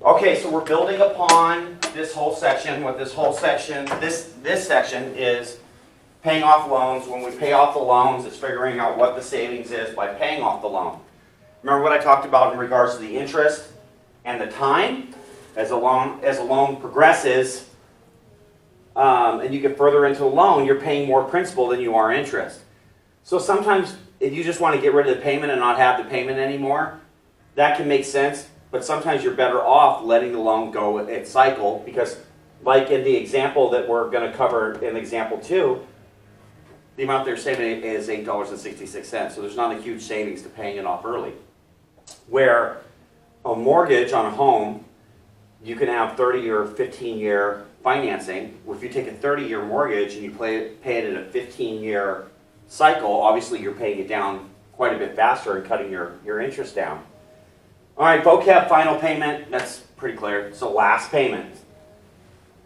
Okay, so we're building upon this whole section. What this whole section, this section is paying off loans. When we pay off the loans, it's figuring out what the savings is by paying off the loan. Remember what I talked about in regards to the interest and the time? As a loan progresses, and you get further into the loan, you're paying more principal than you are interest. So sometimes if you just want to get rid of the payment and not have the payment anymore, that can make sense. But sometimes you're better off letting the loan go its cycle, because like in the example that we're going to cover in example 2, the amount they're saving is $8.66. So there's not a huge savings to paying it off early. Where a mortgage on a home, you can have 30 or 15-year financing. If you take a 30-year mortgage and you pay it in a 15-year cycle, obviously you're paying it down quite a bit faster and cutting your interest down. All right, vocab final payment, that's pretty clear. So last payment.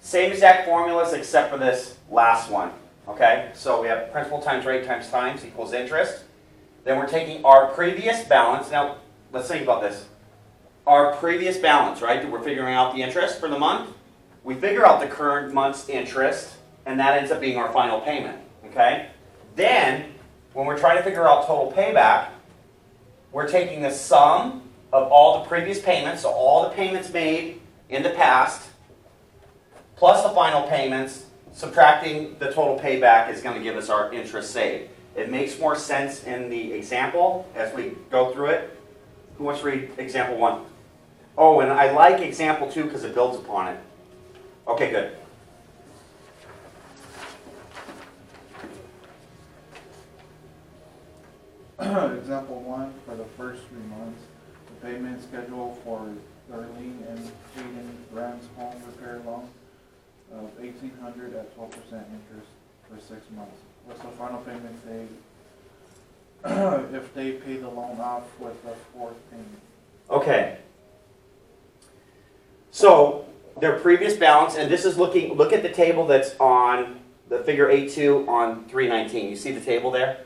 Same exact formulas except for this last one. Okay, so we have principal times rate times times equals interest. Then we're taking our previous balance. Now, let's think about this. Our previous balance, right? We're figuring out the interest for the month. We figure out the current month's interest, and that ends up being our final payment. Okay? Then, when we're trying to figure out total payback, we're taking the sum of all the previous payments, so all the payments made in the past, plus the final payments, subtracting the total payback is going to give us our interest saved. It makes more sense in the example as we go through it. Who wants to read example 1? Oh, and I like example 2 because it builds upon it. Okay, good. Example 1, for the first 3 months, the payment schedule for Darlene and Hayden Rand's home repair loan of $1,800 at 12% interest for 6 months. What's the final payment if they pay the loan off with the 4th payment? Okay. So their previous balance, and this is look at the table that's on the figure 8.2 on 319. You see the table there?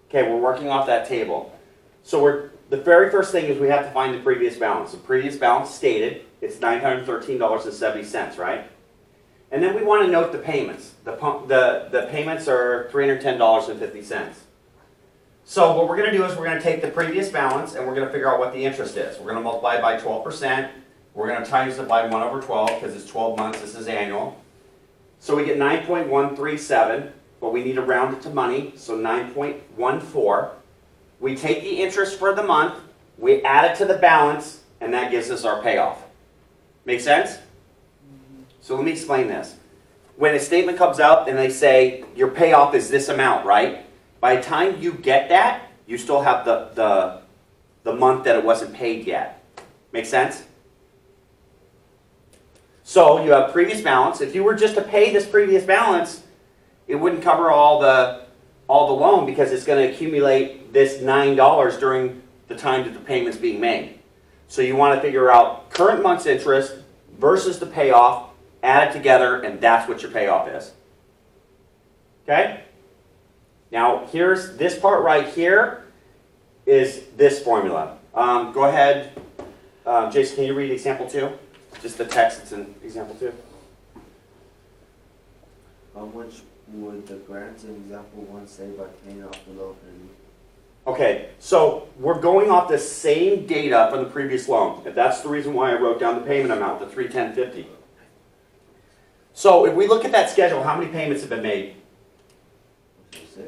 Okay, we're working off that table. So the very first thing is we have to find the previous balance. The previous balance stated it's $913.70, right? And then we want to note the payments. The payments are $310.50. So what we're going to do is we're going to take the previous balance and we're going to figure out what the interest is. We're going to multiply it by 12%. We're going to times it by 1 over 12 because it's 12 months. This is annual. So we get 9.137, but we need to round it to money, so 9.14. We take the interest for the month, we add it to the balance, and that gives us our payoff. Make sense? So let me explain this. When a statement comes out and they say your payoff is this amount, right? By the time you get that, you still have the month that it wasn't paid yet. Make sense? So you have previous balance. If you were just to pay this previous balance, it wouldn't cover all the loan because it's going to accumulate this $9 during the time that the payment's being made. So you want to figure out current month's interest versus the payoff, add it together, and that's what your payoff is. Okay? Now, here's this part right here is this formula. Go ahead. Jason, can you read example 2? Just the text that's in example 2. How much would the grants in example 1 save by paying off the loan? Okay, so we're going off the same data from the previous loan. If that's the reason why I wrote down the payment amount, the $310.50. So if we look at that schedule, how many payments have been made? 6.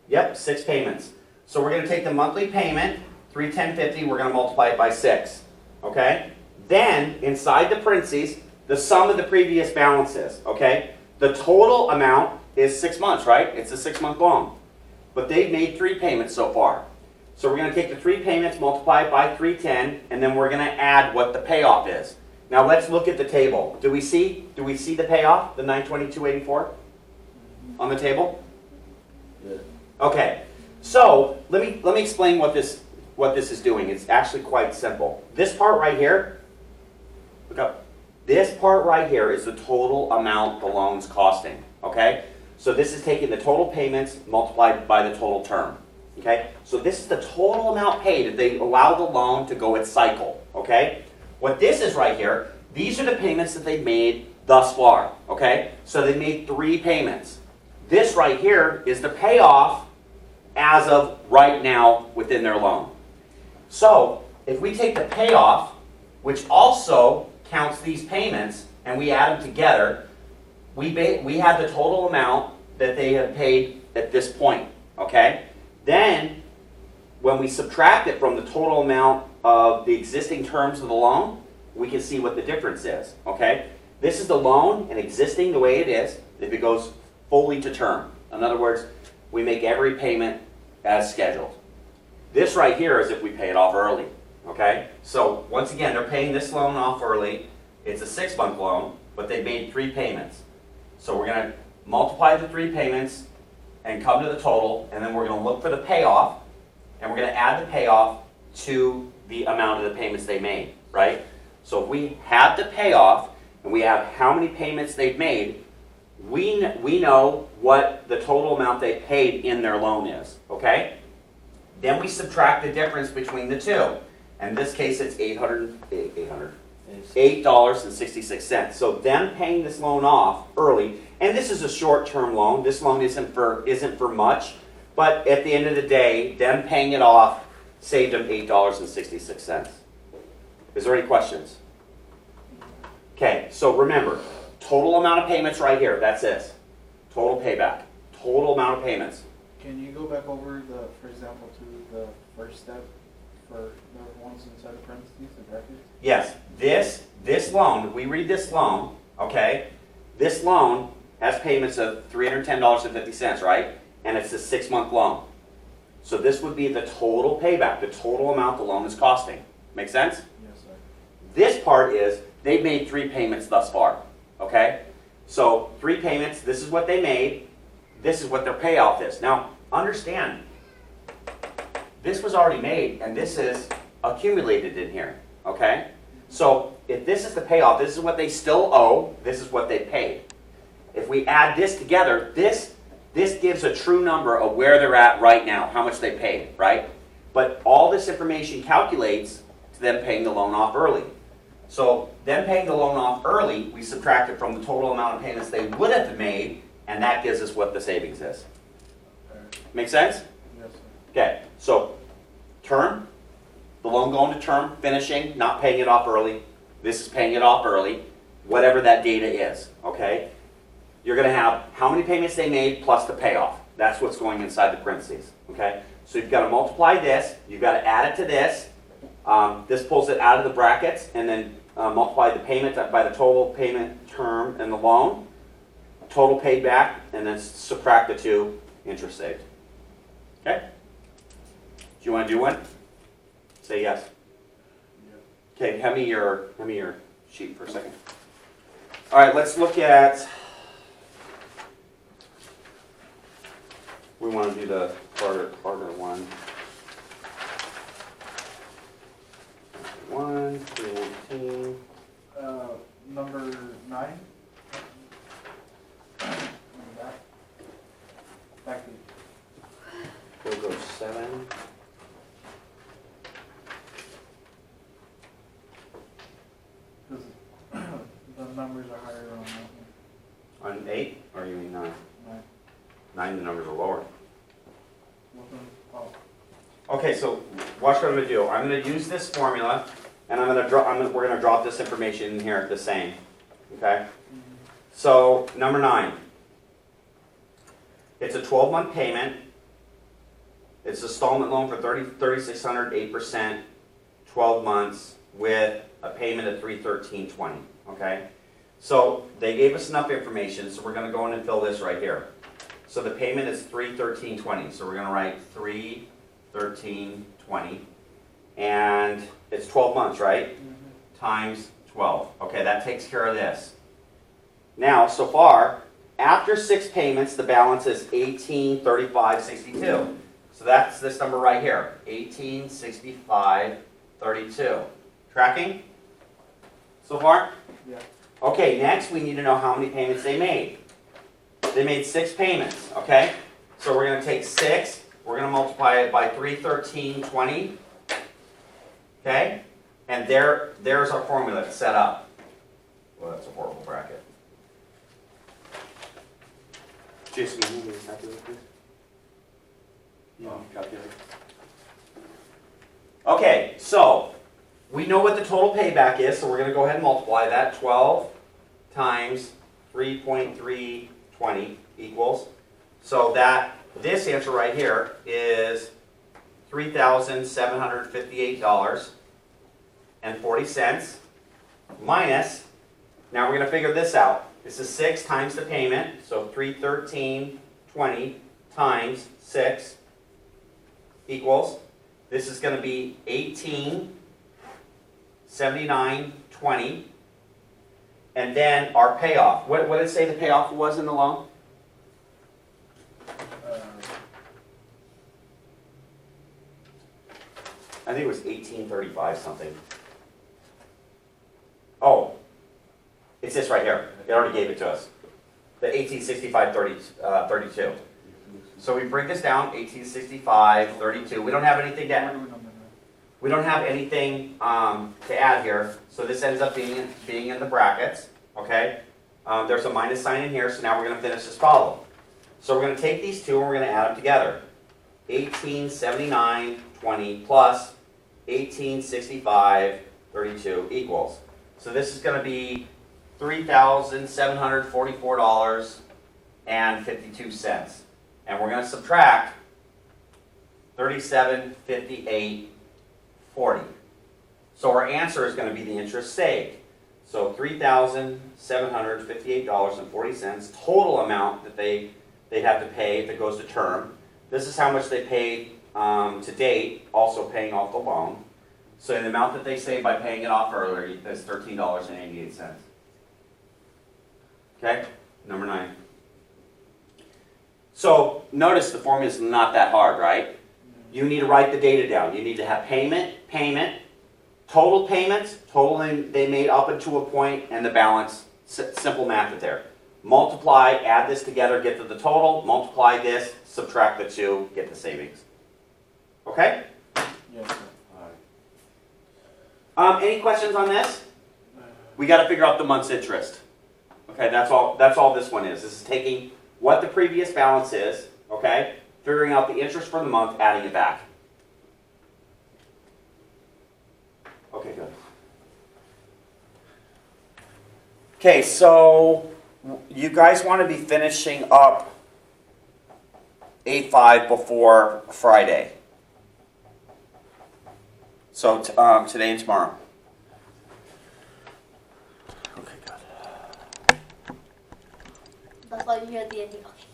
Yep, 6 payments. So we're going to take the monthly payment, $310.50, we're going to multiply it by 6. Okay? Then, inside the parentheses, the sum of the previous balances. Okay? The total amount is 6 months, right? It's a 6-month loan. But they've made 3 payments so far. So we're going to take the 3 payments, multiply it by 310, and then we're going to add what the payoff is. Now let's look at the table. Do we see the payoff, the $922.84 on the table? Yeah. Okay. So let me explain what this is doing. It's actually quite simple. This part right here, look up. This part right here is the total amount the loan's costing. Okay? So this is taking the total payments multiplied by the total term. Okay? So this is the total amount paid if they allow the loan to go its cycle. Okay? What this is right here, these are the payments that they've made thus far, okay? So they made 3 payments. This right here is the payoff as of right now within their loan. So if we take the payoff, which also counts these payments, and we add them together, we have the total amount that they have paid at this point, okay? Then, when we subtract it from the total amount of the existing terms of the loan, we can see what the difference is, okay? This is the loan and existing the way it is if it goes fully to term. In other words, we make every payment as scheduled. This right here is if we pay it off early, okay? So once again, they're paying this loan off early. It's a 6-month loan, but they made 3 payments. So we're going to multiply the 3 payments and come to the total, and then we're going to look for the payoff, and we're going to add the payoff to the amount of the payments they made, right? So if we have the payoff, and we have how many payments they've made, we know what the total amount they paid in their loan is, okay? Then we subtract the difference between the two. In this case, it's $8.66. So them paying this loan off early, and this is a short-term loan. This loan isn't for much, but at the end of the day, them paying it off saved them $8.66. Is there any questions? Okay, so remember, total amount of payments right here. That's this. Total payback. Total amount of payments. Can you go back over for example, to the first step for the ones inside the parentheses, the brackets? Yes, this loan, we read this loan, okay? This loan has payments of $310.50, right? And it's a 6-month loan. So this would be the total payback, the total amount the loan is costing. Make sense? Yes, sir. This part is, they've made 3 payments thus far, okay? So 3 payments, this is what they made, this is what their payoff is. Now, understand, this was already made, and this is accumulated in here, okay? So if this is the payoff, this is what they still owe, this is what they paid. If we add this together, this gives a true number of where they're at right now, how much they paid, right? But all this information calculates to them paying the loan off early. So them paying the loan off early, we subtract it from the total amount of payments they would have made, and that gives us what the savings is. Make sense? Yes, sir. Okay, so term, the loan going to term, finishing, not paying it off early. This is paying it off early, whatever that data is, okay? You're going to have how many payments they made plus the payoff. That's what's going inside the parentheses, okay? So you've got to multiply this, you've got to add it to this. This pulls it out of the brackets, and then multiply the payment by the total payment term and the loan, total paid back, and then subtract the 2 interest saved. Okay? Do you want to do one? Say yes. Okay, hand me your sheet for a second. All right, let's look at. We want to do the harder one. 319. Number 9. Back to We'll go 7. because the numbers are higher on that one. On 8, or you mean 9? 9. 9, the numbers are lower. Oh. Okay, so watch what I'm going to do. I'm going to use this formula, and we're going to drop this information in here the same. Okay? So number 9. It's a 12-month payment. It's an installment loan for $3,600, 8%, 12 months with a payment of $313.20. Okay? So they gave us enough information, so we're going to go in and fill this right here. So the payment is $313.20. So we're going to write $313.20, and it's 12 months, right? Times 12. Okay, that takes care of this. Now, so far, after 6 payments, the balance is $1835.62. So that's this number right here, $1865.32. Tracking so far? Yeah. Okay, next we need to know how many payments they made. They made 6 payments, okay? So we're going to take 6, we're going to multiply it by $313.20, okay? And there's our formula set up. Well, that's a horrible bracket. Jason, can you move the calculator, please? Calculator. Okay, so we know what the total payback is, so we're going to go ahead and multiply that. 12 times 3.320 equals. So that this answer right here is $3,758.40 minus, now we're going to figure this out. This is 6 times the payment, so 313.20 times 6 equals, this is going to be 1879.20, and then our payoff. What did it say the payoff was in the loan? I think it was 1835 something. Oh, it's this right here. It already gave it to us. The 1865.32. So we break this down, 1865.32. We don't have anything to add. We don't have anything to add here, so this ends up being in the brackets. Okay. There's a minus sign in here, so now we're going to finish this problem. So we're going to take these two and we're going to add them together. 1879.20 plus 1865.32 equals. So this is going to be $3,744.52. And we're going to subtract $37.58.40. So our answer is going to be the interest saved. So $3,758.40 total amount that they have to pay if it goes to term. This is how much they paid to date, also paying off the loan. So the amount that they save by paying it off earlier is $13.88. Okay, number 9. So notice the formula is not that hard, right? You need to write the data down. You need to have payment, total payments, total they made up until a point, and the balance. Simple math there. Multiply, add this together, get to the total, multiply this, subtract the two, get the savings. Okay? Yes, sir. Any questions on this? We got to figure out the month's interest. Okay, that's all this one is. This is taking what the previous balance is, okay, figuring out the interest for the month, adding it back. Okay, good. Okay, so you guys want to be finishing up 8-5 before Friday. So today and tomorrow. Okay, good. That's why you hear the ending. Okay.